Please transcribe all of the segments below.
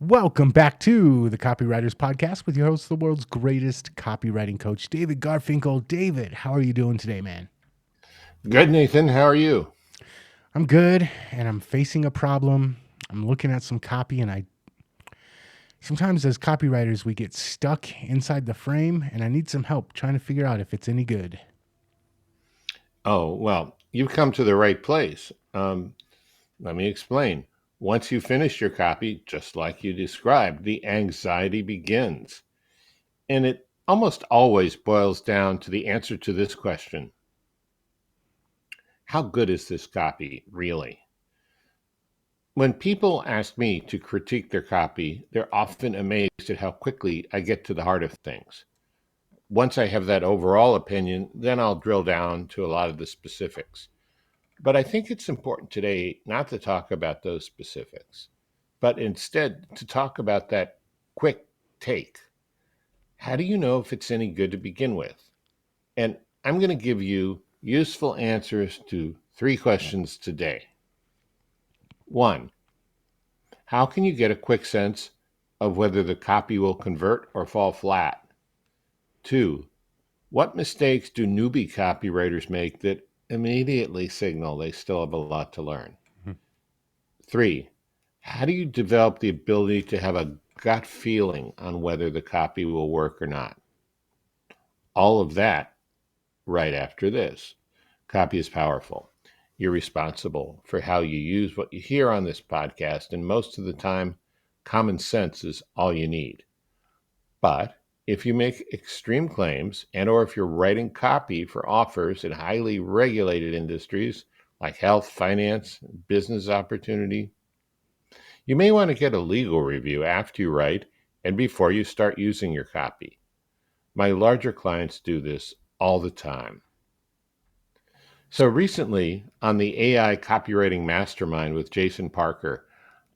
Welcome back to the Copywriters Podcast with your host, the world's greatest copywriting coach, David Garfinkel. David, how are you doing today, man? Good, Nathan. How are you? I'm good, and I'm facing a problem. I'm looking at some copy, and I sometimes as copywriters, we get stuck inside the frame, and I need some help trying to figure out if it's any good. Oh, well, you've come to the right place. Let me explain. Once you finish your copy, just like you described, the anxiety begins. And it almost always boils down to the answer to this question: how good is this copy, really? When people ask me to critique their copy, they're often amazed at how quickly I get to the heart of things. Once I have that overall opinion, then I'll drill down to a lot of the specifics. But I think it's important today not to talk about those specifics, but instead to talk about that quick take. How do you know if it's any good to begin with? And I'm going to give you useful answers to three questions today. One, how can you get a quick sense of whether the copy will convert or fall flat? Two, what mistakes do newbie copywriters make that immediately signal they still have a lot to learn? Three, how do you develop the ability to have a gut feeling on whether the copy will work or not? All of that right after this. Copy is powerful. You're responsible for how you use what you hear on this podcast, and most of the time, common sense is all you need. But if you make extreme claims and or if you're writing copy for offers in highly regulated industries like health, finance, business opportunity, you may want to get a legal review after you write and before you start using your copy. My larger clients do this all the time. So recently, on the AI Copywriting Mastermind with Jason Parker,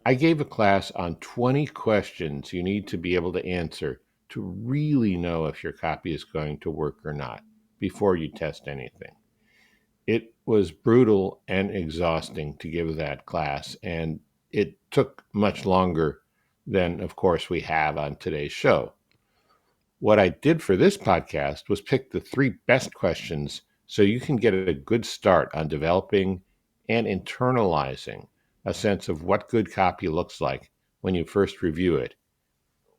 I gave a class on 20 questions you need to be able to answer to really know if your copy is going to work or not before you test anything. It was brutal and exhausting to give that class, and it took much longer than, of course, we have on today's show. What I did for this podcast was pick the three best questions so you can get a good start on developing and internalizing a sense of what good copy looks like when you first review it,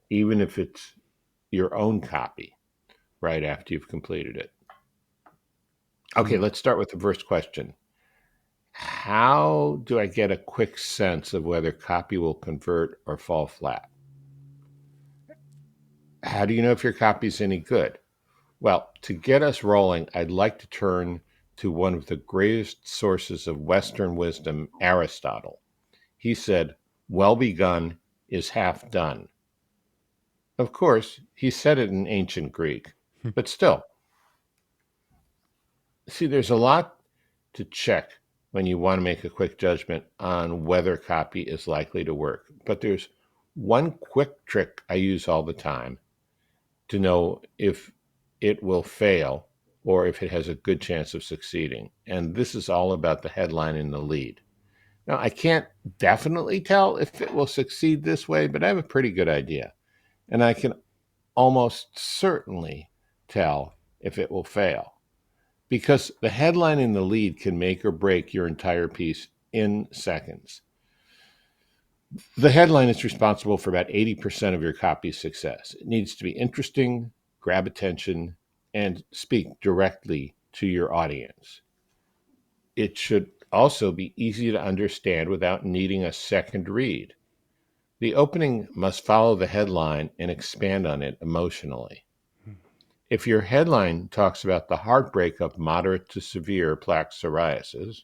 even if it's your own copy right after you've completed it. Okay, let's start with the first question. How do I get a quick sense of whether copy will convert or fall flat? How do you know if your copy is any good? Well, to get us rolling, I'd like to turn to one of the greatest sources of Western wisdom, Aristotle. He said, "Well begun is half done." Of course, he said it in ancient Greek, but still, see, there's a lot to check when you want to make a quick judgment on whether copy is likely to work. But there's one quick trick I use all the time to know if it will fail or if it has a good chance of succeeding. And this is all about the headline in the lead. Now, I can't definitely tell if it will succeed this way, but I have a pretty good idea. And I can almost certainly tell if it will fail because the headline in the lead can make or break your entire piece in seconds. The headline is responsible for about 80% of your copy's success. It needs to be interesting, grab attention, and speak directly to your audience. It should also be easy to understand without needing a second read. The opening must follow the headline and expand on it emotionally. If your headline talks about the heartbreak of moderate to severe plaque psoriasis,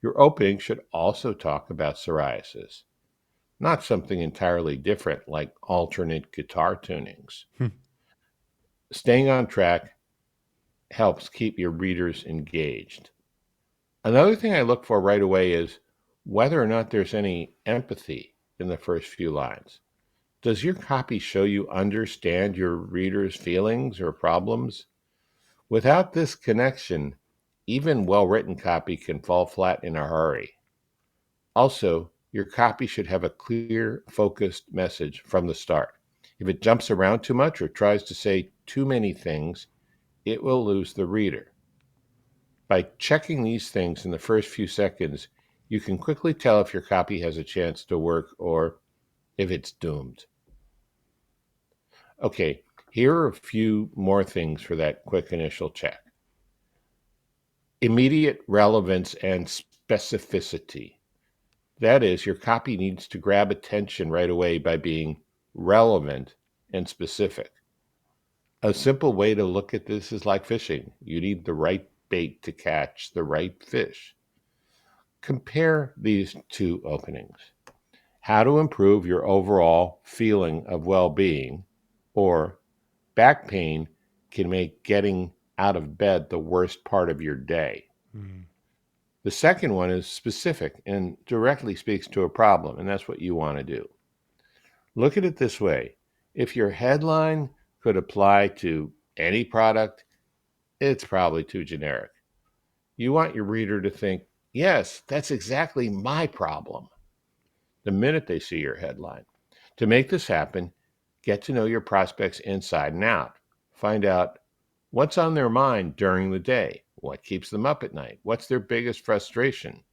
your opening should also talk about psoriasis, not something entirely different like alternate guitar tunings. Staying on track helps keep your readers engaged. Another thing I look for right away is whether or not there's any empathy in the first few lines. Does your copy show you understand your readers' feelings or problems? Without this connection, even well written copy can fall flat in a hurry. Also, Your copy should have a clear, focused message from the start. If it jumps around too much or tries to say too many things, it will lose the reader. By checking these things in the first few seconds, you can quickly tell if your copy has a chance to work or if it's doomed. Okay, here are a few more things for that quick initial check. Immediate relevance and specificity. That is, your copy needs to grab attention right away by being relevant and specific. A simple way to look at this is like fishing. You need the right bait to catch the right fish. Compare these two openings. How to improve your overall feeling of well being, or back pain can make getting out of bed the worst part of your day. Mm. The second one is specific and directly speaks to a problem, and that's what you want to do. Look at it this way. If your headline could apply to any product, it's probably too generic. You want your reader to think, yes, that's exactly my problem, the minute they see your headline. To make this happen, get to know your prospects inside and out. Find out what's on their mind during the day, what keeps them up at night, what's their biggest frustration.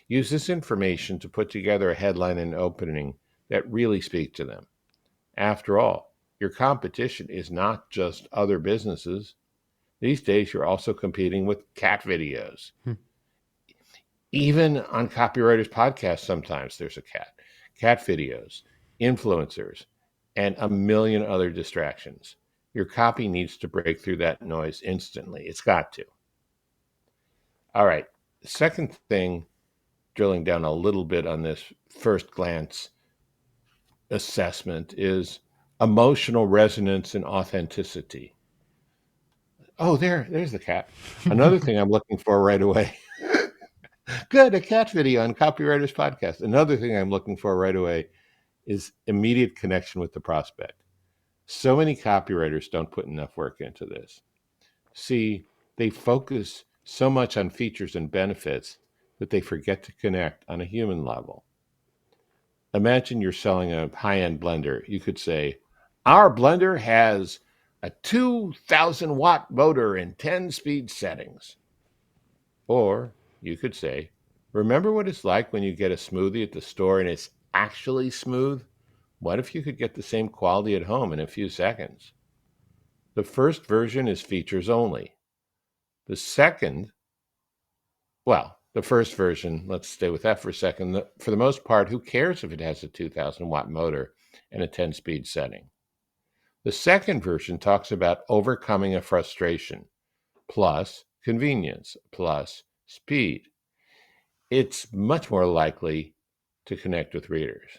Use this information to put together a headline and opening that really speak to them. After all, your competition is not just other businesses. These days, you're also competing with cat videos. Hmm. Even on Copywriters podcasts, sometimes there's a cat videos, influencers, and a million other distractions. Your copy needs to break through that noise instantly. It's got to. All right. Second thing, drilling down a little bit on this first glance assessment, is emotional resonance and authenticity. Oh, there's the cat. Another thing I'm looking for right away. Good, a cat video on Copywriters podcast. Another thing I'm looking for right away is immediate connection with the prospect. So many copywriters don't put enough work into this. See, they focus so much on features and benefits that they forget to connect on a human level. Imagine you're selling a high-end blender. You could say, our blender has a 2,000 watt motor and 10 speed settings. Or you could say, remember what it's like when you get a smoothie at the store and it's actually smooth? What if you could get the same quality at home in a few seconds? The first version is features only. The second, the first version, let's stay with that for a second. For the most part, who cares if it has a 2,000 watt motor and a 10 speed setting? The second version talks about overcoming a frustration, plus convenience, plus speed. It's much more likely to connect with readers.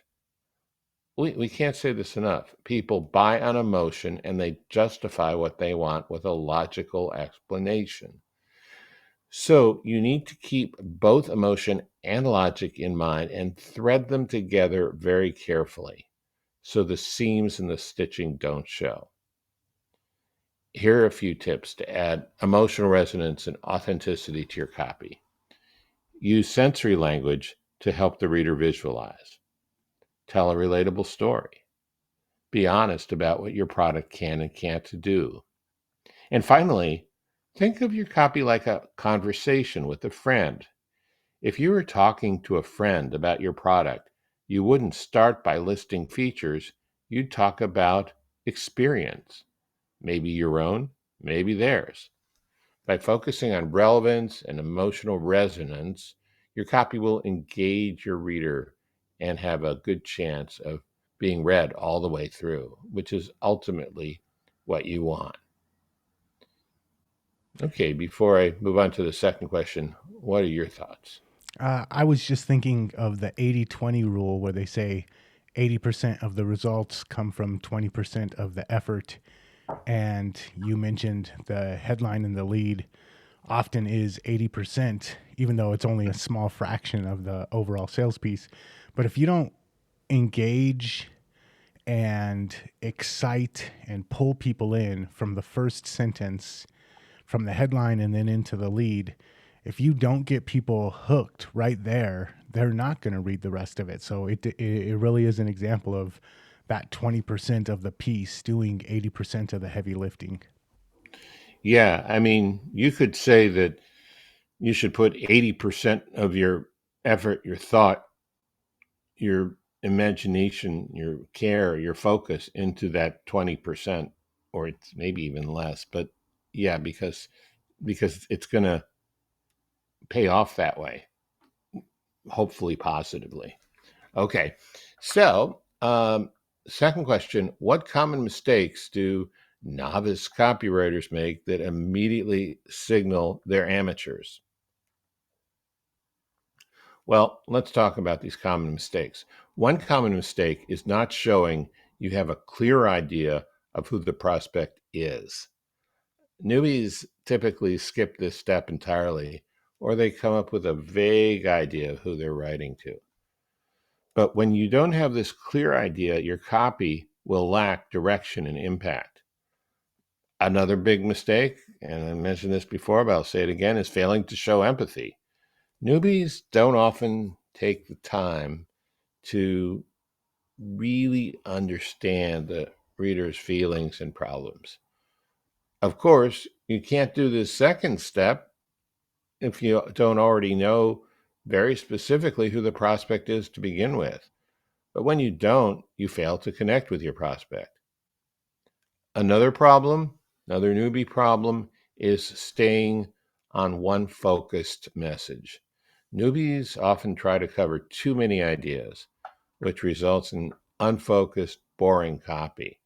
We can't say this enough. People buy on emotion and they justify what they want with a logical explanation. So you need to keep both emotion and logic in mind and thread them together very carefully so the seams in the stitching don't show. Here are a few tips to add emotional resonance and authenticity to your copy. Use sensory language to help the reader visualize. Tell a relatable story. Be honest about what your product can and can't do. And finally, think of your copy like a conversation with a friend. If you were talking to a friend about your product, you wouldn't start by listing features. You'd talk about experience, maybe your own, maybe theirs. By focusing on relevance and emotional resonance, your copy will engage your reader and have a good chance of being read all the way through, which is ultimately what you want. Okay, before I move on to the second question, what are your thoughts? I was just thinking of the 80-20 rule where they say 80% of the results come from 20% of the effort. And you mentioned the headline in the lead often is 80%, even though it's only a small fraction of the overall sales piece. But if you don't engage and excite and pull people in from the first sentence, from the headline and then into the lead, if you don't get people hooked right there, they're not going to read the rest of it. So it really is an example of that 20% of the piece doing 80% of the heavy lifting. Yeah, I mean, you could say that you should put 80% of your effort, your thought, your imagination, your care, your focus into that 20%, or it's maybe even less. But yeah, because it's going to pay off that way, hopefully positively. Okay. So, second question, what common mistakes do novice copywriters make that immediately signal they're amateurs? Well, let's talk about these common mistakes. One common mistake is not showing you have a clear idea of who the prospect is. Newbies typically skip this step entirely, or they come up with a vague idea of who they're writing to. But when you don't have this clear idea, your copy will lack direction and impact. Another big mistake, and I mentioned this before, but I'll say it again, is failing to show empathy. Newbies don't often take the time to really understand the reader's feelings and problems. Of course, you can't do this second step if you don't already know very specifically who the prospect is to begin with. But when you don't, you fail to connect with your prospect. Another problem, another newbie problem, is staying on one focused message. Newbies often try to cover too many ideas, which results in unfocused, boring copy.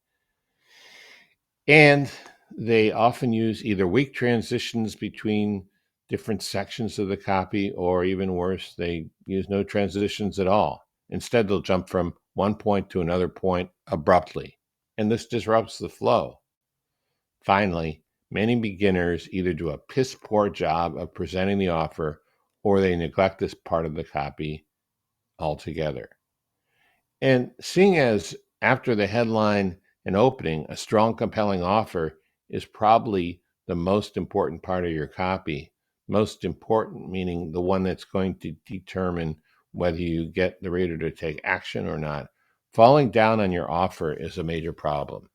And they often use either weak transitions between different sections of the copy, or even worse, they use no transitions at all. Instead, they'll jump from one point to another point abruptly, and this disrupts the flow. Finally, many beginners either do a piss poor job of presenting the offer, or they neglect this part of the copy altogether. And seeing as after the headline and opening, a strong, compelling offer is probably the most important part of your copy. Most important, meaning the one that's going to determine whether you get the reader to take action or not. Falling down on your offer is a major problem.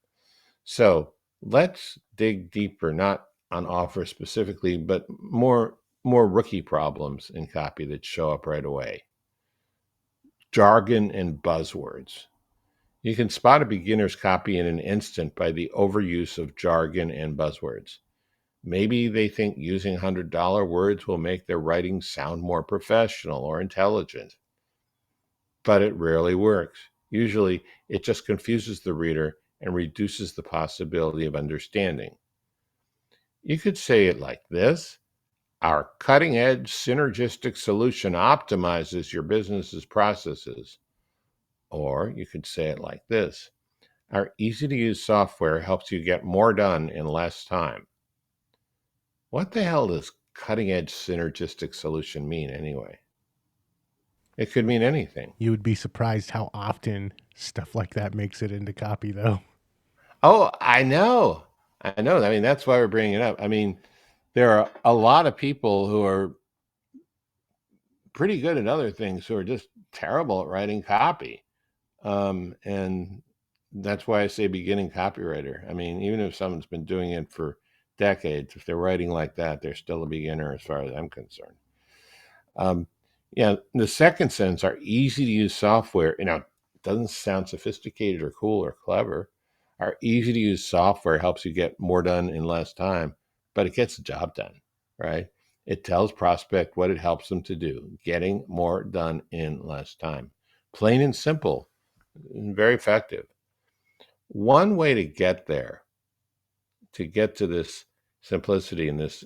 So let's dig deeper, not on offer specifically, but more rookie problems in copy that show up right away. Jargon and buzzwords. You can spot a beginner's copy in an instant by the overuse of jargon and buzzwords. Maybe they think using $100 words will make their writing sound more professional or intelligent, but it rarely works. Usually, it just confuses the reader and reduces the possibility of understanding. You could say it like this: our cutting edge synergistic solution optimizes your business's processes. Or you could say it like this: our easy to use software helps you get more done in less time. What the hell does cutting edge synergistic solution mean anyway? It could mean anything. You would be surprised how often stuff like that makes it into copy, though. Oh, I know. I know. I mean, that's why we're bringing it up. I mean, there are a lot of people who are pretty good at other things who are just terrible at writing copy. And that's why I say beginning copywriter. I mean, even if someone's been doing it for decades, if they're writing like that, they're still a beginner as far as I'm concerned. Um, yeah, the second sentence, our easy to use software, doesn't sound sophisticated or cool or clever. Our easy to use software helps you get more done in less time, but it gets the job done, right? It tells prospect what it helps them to do, getting more done in less time. Plain and simple, and very effective. One way to get there, to get to this simplicity and this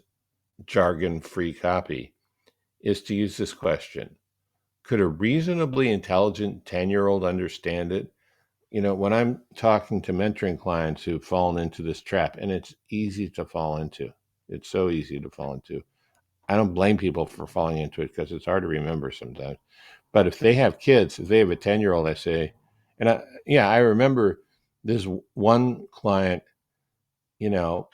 jargon free copy, is to use this question: could a reasonably intelligent 10-year-old understand it? When I'm talking to mentoring clients who've fallen into this trap, and it's easy to fall into, it's so easy to fall into. I don't blame people for falling into it because it's hard to remember sometimes. But if they have kids, if they have a 10-year-old, I say, I remember this one client, you know,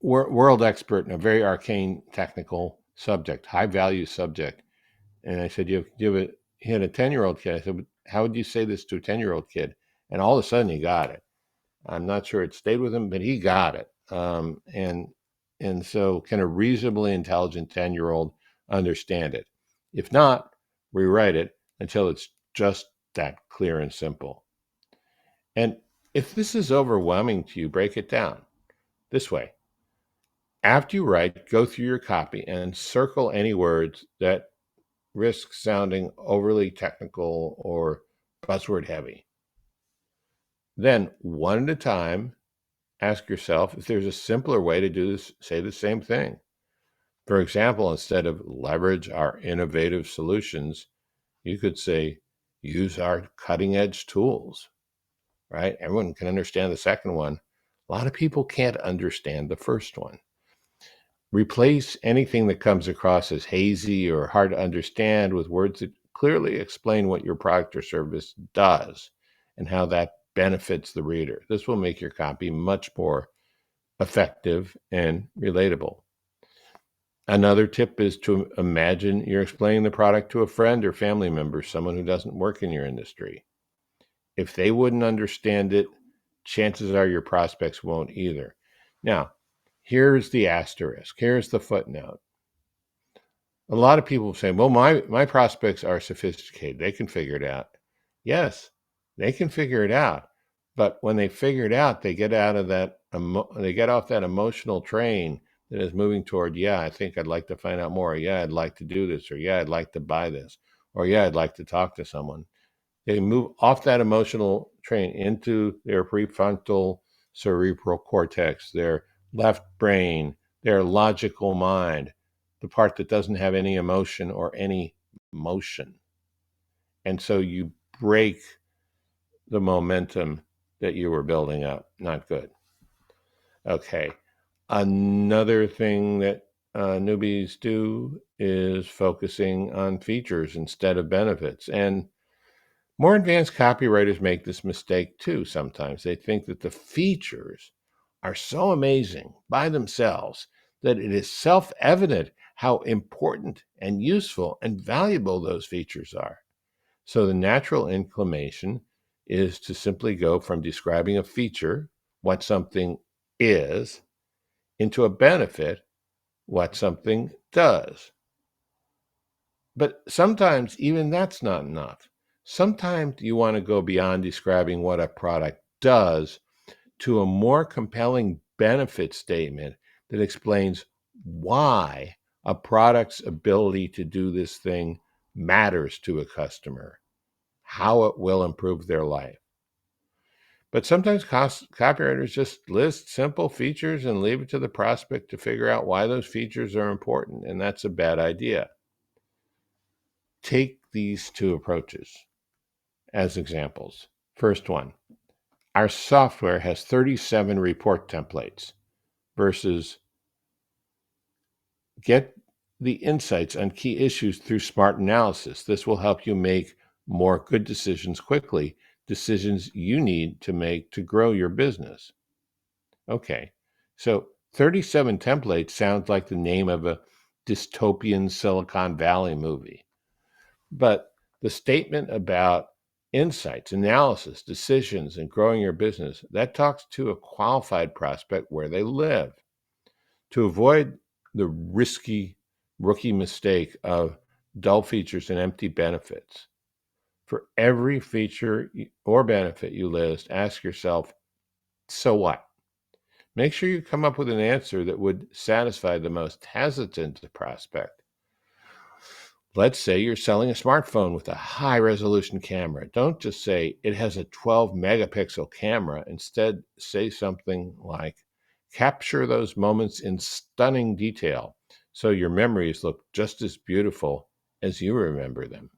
world expert in a very arcane technical subject, high value subject. And I said, he had a 10-year-old kid. I said, how would you say this to a 10-year-old kid? And all of a sudden he got it. I'm not sure it stayed with him, but he got it. And so can a reasonably intelligent 10-year-old understand it? If not, rewrite it until it's just that clear and simple. And if this is overwhelming to you, break it down this way. After you write, go through your copy and circle any words that risk sounding overly technical or buzzword heavy. Then, one at a time, ask yourself if there's a simpler way to do this, say the same thing. For example, instead of leverage our innovative solutions, you could say use our cutting edge tools, right? Everyone can understand the second one. A lot of people can't understand the first one. Replace anything that comes across as hazy or hard to understand with words that clearly explain what your product or service does and how that benefits the reader. This will make your copy much more effective and relatable. Another tip is to imagine you're explaining the product to a friend or family member, someone who doesn't work in your industry. If they wouldn't understand it, chances are your prospects won't either. Now, here's the asterisk, here's the footnote. A lot of people say, well, my prospects are sophisticated. They can figure it out. Yes, they can figure it out. But when they figure it out, they get out of that, they get off that emotional train that is moving toward, yeah, I think I'd like to find out more. Or, yeah, I'd like to do this. Or yeah, I'd like to buy this. Or yeah, I'd like to talk to someone. They move off that emotional train into their prefrontal cerebral cortex, their left brain, their logical mind, the part that doesn't have any emotion or any motion. And so you break the momentum that you were building up. Not good. Okay. Another thing that newbies do is focusing on features instead of benefits. And more advanced copywriters make this mistake too sometimes. They think that the features are so amazing by themselves that it is self evident how important and useful and valuable those features are. So the natural inclination is to simply go from describing a feature, what something is, into a benefit, what something does. But sometimes even that's not enough. Sometimes you want to go beyond describing what a product does to a more compelling benefit statement that explains why a product's ability to do this thing matters to a customer, how it will improve their life. But sometimes copywriters just list simple features and leave it to the prospect to figure out why those features are important, and that's a bad idea. Take these two approaches as examples. First one, our software has 37 report templates versus get the insights on key issues through smart analysis. This will help you make more good decisions quickly, decisions you need to make to grow your business. Okay, so 37 templates sounds like the name of a dystopian Silicon Valley movie. But the statement about insights, analysis, decisions, and growing your business, that talks to a qualified prospect where they live. To avoid the risky rookie mistake of dull features and empty benefits, for every feature or benefit you list, ask yourself, so what? Make sure you come up with an answer that would satisfy the most hesitant prospect. Let's say you're selling a smartphone with a high resolution camera. Don't just say it has a 12 megapixel camera. Instead, say something like, capture those moments in stunning detail so your memories look just as beautiful as you remember them.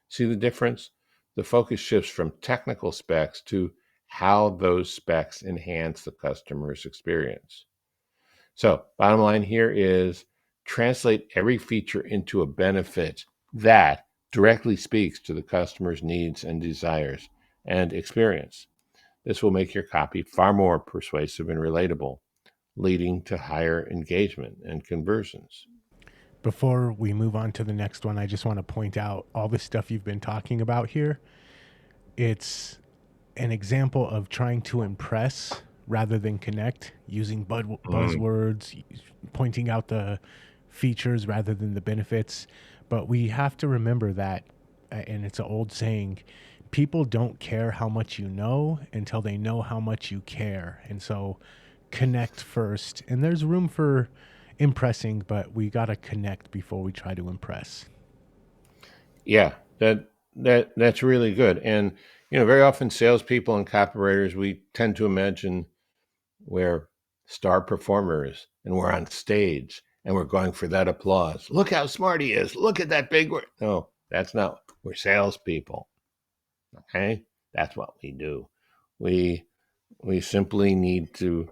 See the difference? The focus shifts from technical specs to how those specs enhance the customer's experience. So, bottom line here is translate every feature into a benefit that directly speaks to the customer's needs and desires and experience. This will make your copy far more persuasive and relatable, leading to higher engagement and conversions. Before we move on to the next one, I just want to point out all the stuff you've been talking about here. It's an example of trying to impress rather than connect, using Mm, buzzwords, pointing out the features rather than the benefits. But we have to remember that, and it's an old saying, people don't care how much you know until they know how much you care. And so connect first. And there's room for impressing, but we got to connect before we try to impress. yeah, that's really good. And very often salespeople and copywriters, we tend to imagine we're star performers and we're on stage and we're going for that applause. Look how smart he is. Look at that big word. No, that's not. We're salespeople. Okay, that's what we do. We we simply need to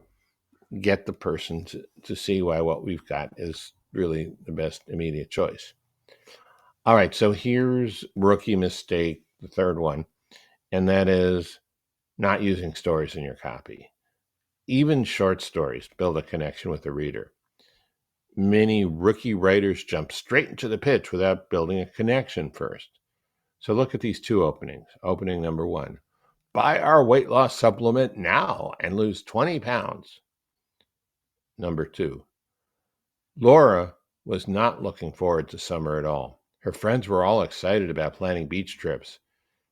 get the person to see why what we've got is really the best immediate choice. All right, so here's rookie mistake, the third one, and that is not using stories in your copy. Even short stories build a connection with the reader. Many rookie writers jump straight into the pitch without building a connection first. So look at these two openings. Opening number one: buy our weight loss supplement now and lose 20 pounds. Number two: Laura was not looking forward to summer at all. Her friends were all excited about planning beach trips,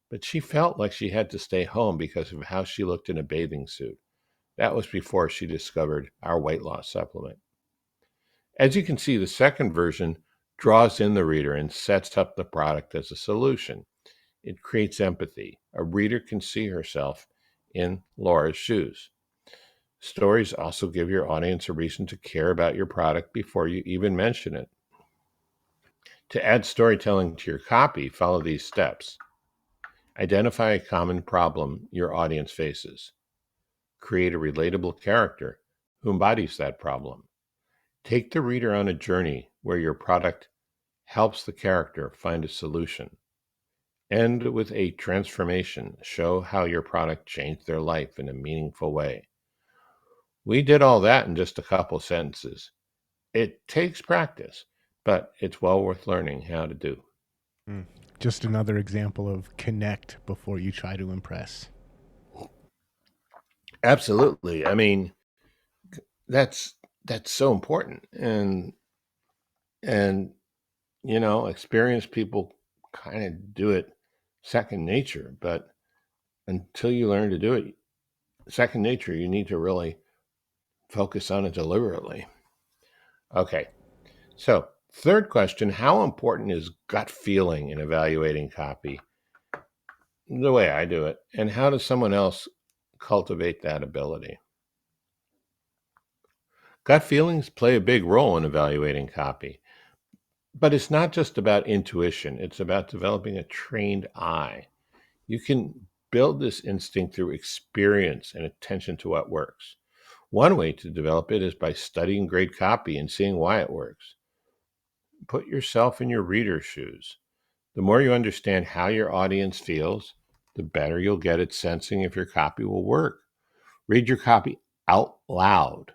but she felt like she had to stay home because of how she looked in a bathing suit. That was before she discovered our weight loss supplement. As you can see, the second version draws in the reader and sets up the product as a solution. It creates empathy. A reader can see herself in Laura's shoes. Stories also give your audience a reason to care about your product before you even mention it. To add storytelling to your copy, follow these steps. Identify a common problem your audience faces. Create a relatable character who embodies that problem. Take the reader on a journey where your product helps the character find a solution. End with a transformation. Show how your product changed their life in a meaningful way. We did all that in just a couple sentences. It takes practice, but it's well worth learning how to do. Mm. Just another example of connect before you try to impress. Absolutely. I mean, that's that's so important. And experienced people kind of do it second nature, but until you learn to do it second nature, you need to really focus on it deliberately. Okay. So, third question: how important is gut feeling in evaluating copy? The way I do it. And how does someone else cultivate that ability? Gut feelings play a big role in evaluating copy, but it's not just about intuition, it's about developing a trained eye. You can build this instinct through experience and attention to what works. One way to develop it is by studying great copy and seeing why it works. Put yourself in your reader's shoes. The more you understand how your audience feels, the better you'll get at sensing if your copy will work. Read your copy out loud.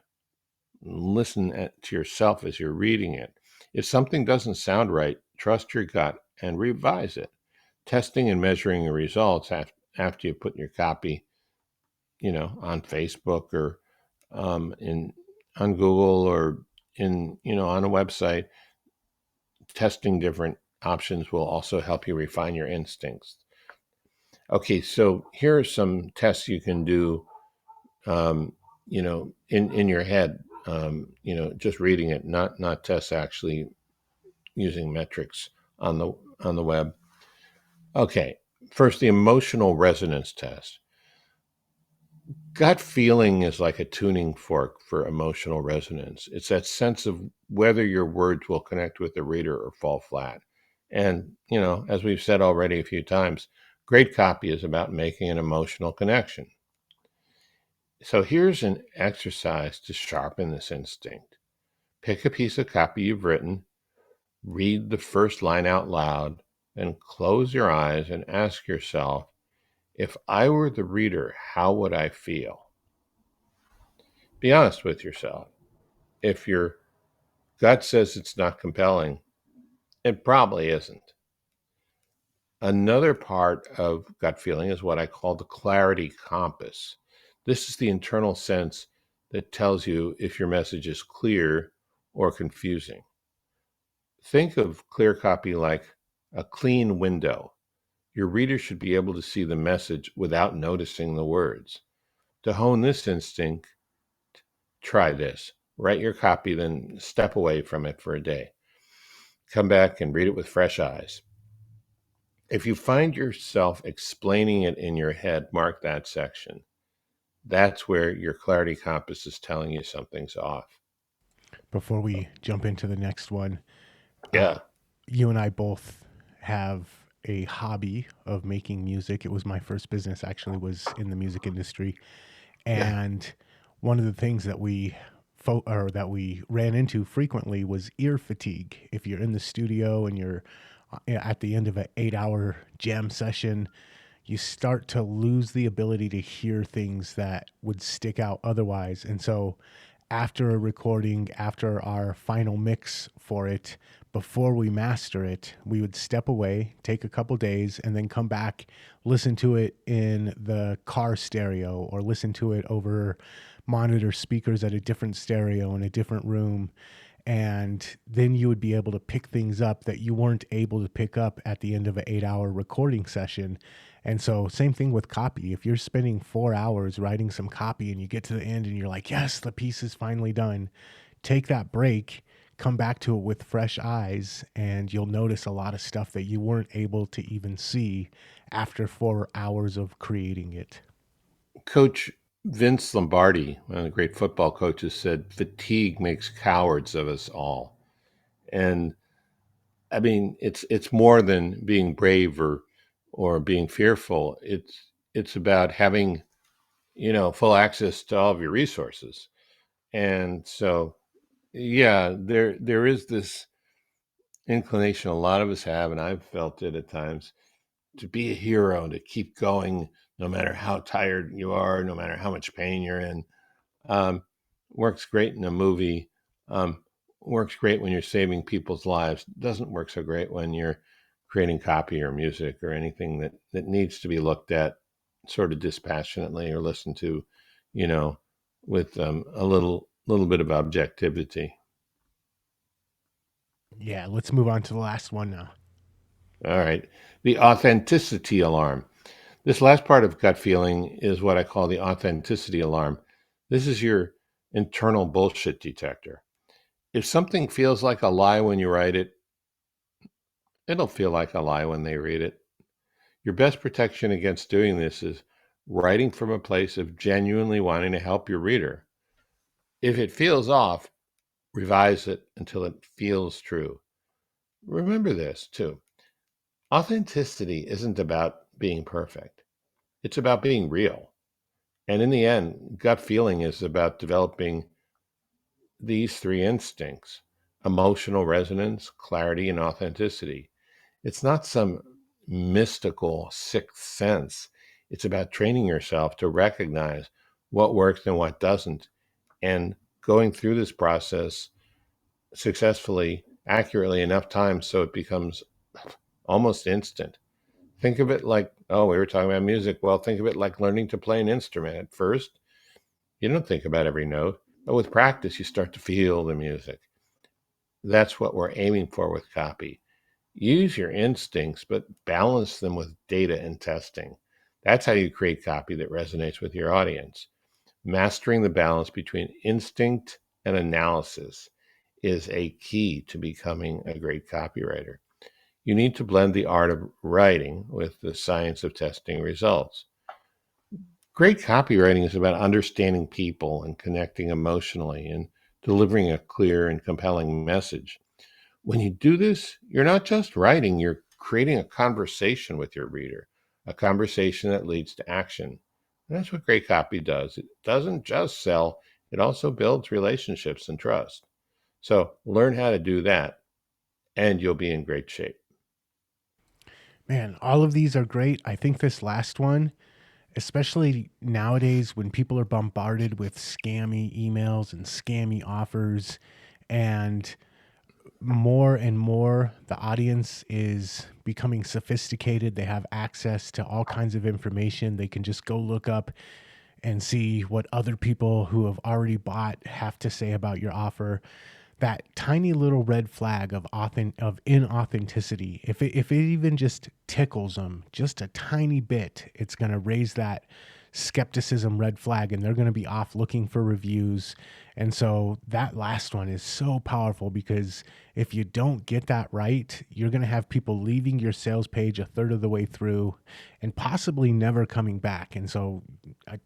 Listen to yourself as you're reading it. If something doesn't sound right, trust your gut and revise it. Testing and measuring the results after you put your copy, on Facebook or in on Google or in on a website. Testing different options will also help you refine your instincts. Okay, so here are some tests you can do, in your head, just reading it, not tests actually using metrics on the web. Okay, first, the emotional resonance test. Gut feeling is like a tuning fork for emotional resonance. It's that sense of whether your words will connect with the reader or fall flat. And, as we've said already a few times, great copy is about making an emotional connection. So here's an exercise to sharpen this instinct. Pick a piece of copy you've written, read the first line out loud, then close your eyes and ask yourself, if I were the reader, how would I feel? Be honest with yourself. If you're Gut says it's not compelling. It probably isn't. Another part of gut feeling is what I call the clarity compass. This is the internal sense that tells you if your message is clear or confusing. Think of clear copy like a clean window. Your reader should be able to see the message without noticing the words. To hone this instinct, try this. Write your copy, then step away from it for a day. Come back and read it with fresh eyes. If you find yourself explaining it in your head, mark that section. That's where your clarity compass is telling you something's off. Before we jump into the next one, Yeah, you and I both have a hobby of making music. It was my first business, actually, was in the music industry. yeah. And one of the things that that we ran into frequently was ear fatigue. If you're in the studio and you're at the end of an 8-hour jam session, you start to lose the ability to hear things that would stick out otherwise. And so after a recording, after our final mix for it, before we master it, we would step away, take a couple days, and then come back, listen to it in the car stereo or listen to it over monitor speakers at a different stereo in a different room. And then you would be able to pick things up that you weren't able to pick up at the end of an 8-hour recording session. And so, same thing with copy. If you're spending 4 hours writing some copy and you get to the end and you're like, yes, the piece is finally done, take that break, come back to it with fresh eyes, and you'll notice a lot of stuff that you weren't able to even see after 4 hours of creating it. Coach Vince Lombardi, one of the great football coaches, said fatigue makes cowards of us all. And I mean, it's more than being brave or being fearful. It's about having, full access to all of your resources. And so, yeah, there is this inclination a lot of us have, and I've felt it at times, to be a hero, to keep going no matter how tired you are, no matter how much pain you're in. Um, Works great in a movie. Um, Works great when you're saving people's lives. Doesn't work so great when you're creating copy or music or anything that needs to be looked at sort of dispassionately or listened to, you know, with a little bit of objectivity. Yeah, let's move on to the last one now. All right. The authenticity alarm. This last part of gut feeling is what I call the authenticity alarm. This is your internal bullshit detector. If something feels like a lie when you write it, it'll feel like a lie when they read it. Your best protection against doing this is writing from a place of genuinely wanting to help your reader. If it feels off, revise it until it feels true. Remember this too. Authenticity isn't about being perfect. It's about being real. And in the end, gut feeling is about developing these three instincts: emotional resonance, clarity, and authenticity. It's not some mystical sixth sense. It's about training yourself to recognize what works and what doesn't, and going through this process successfully, accurately enough times so it becomes almost instant. Think of it like, oh, we were talking about music. Well, think of it like learning to play an instrument. At first, you don't think about every note, but with practice, you start to feel the music. That's what we're aiming for with copy. Use your instincts, but balance them with data and testing. That's how you create copy that resonates with your audience. Mastering the balance between instinct and analysis is a key to becoming a great copywriter. You need to blend the art of writing with the science of testing results. Great copywriting is about understanding people and connecting emotionally and delivering a clear and compelling message. When you do this, you're not just writing, you're creating a conversation with your reader, a conversation that leads to action. And that's what great copy does. It doesn't just sell, it also builds relationships and trust. So learn how to do that, and you'll be in great shape. Man, all of these are great. I think this last one, especially nowadays when people are bombarded with scammy emails and scammy offers And more and more, the audience is becoming sophisticated. They have access to all kinds of information. They can just go look up and see what other people who have already bought have to say about your offer. That tiny little red flag of inauthenticity, if it even just tickles them just a tiny bit, it's going to raise that skepticism red flag, and they're going to be off looking for reviews. And so that last one is so powerful, because if you don't get that right, you're going to have people leaving your sales page a third of the way through and possibly never coming back. And so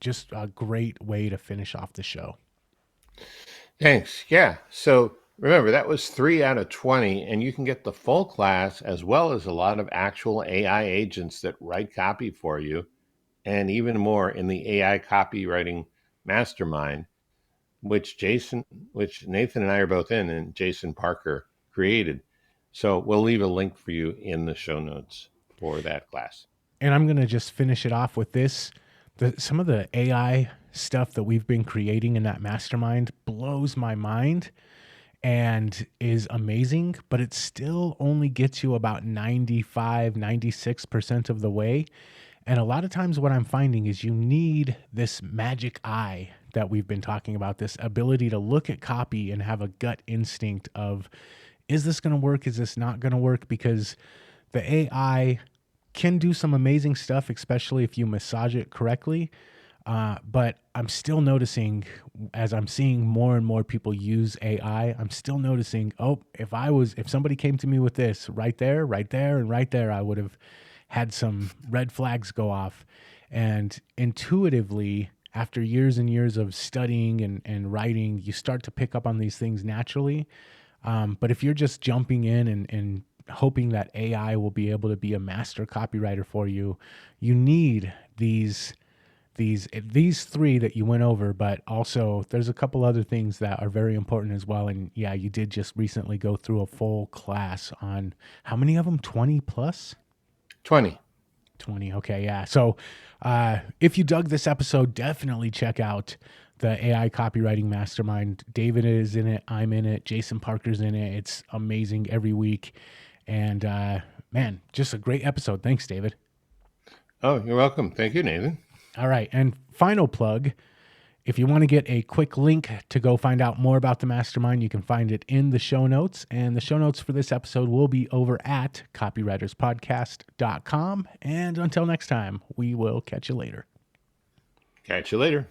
just a great way to finish off the show. Thanks. Yeah. So remember, that was 3 out of 20, and you can get the full class as well as a lot of actual AI agents that write copy for you, and even more in the AI copywriting mastermind, which Nathan and I are both in, and Jason Parker created. So we'll leave a link for you in the show notes for that class. And I'm going to just finish it off with this. Some of the AI stuff that we've been creating in that mastermind blows my mind and is amazing, but it still only gets you about 95, 96% of the way. And a lot of times what I'm finding is you need this magic eye that we've been talking about, this ability to look at copy and have a gut instinct of, is this going to work? Is this not going to work? Because the AI can do some amazing stuff, especially if you massage it correctly. But I'm still noticing, as I'm seeing more and more people use AI, I'm still noticing, if somebody came to me with this right there, and right there, I would have had some red flags go off. And intuitively, after years and years of studying and writing, you start to pick up on these things naturally. But if you're just jumping in and hoping that AI will be able to be a master copywriter for you, you need these three that you went over, but also there's a couple other things that are very important as well. And yeah, you did just recently go through a full class on how many of them? 20 plus? 20. 20. Okay. Yeah. So if you dug this episode, definitely check out the AI copywriting mastermind. David is in it. I'm in it. Jason Parker's in it. It's amazing every week. And man, just a great episode. Thanks, David. Oh, you're welcome. Thank you, Nathan. All right. And final plug, if you want to get a quick link to go find out more about the mastermind, you can find it in the show notes. And the show notes for this episode will be over at copywriterspodcast.com. And until next time, we will catch you later. Catch you later.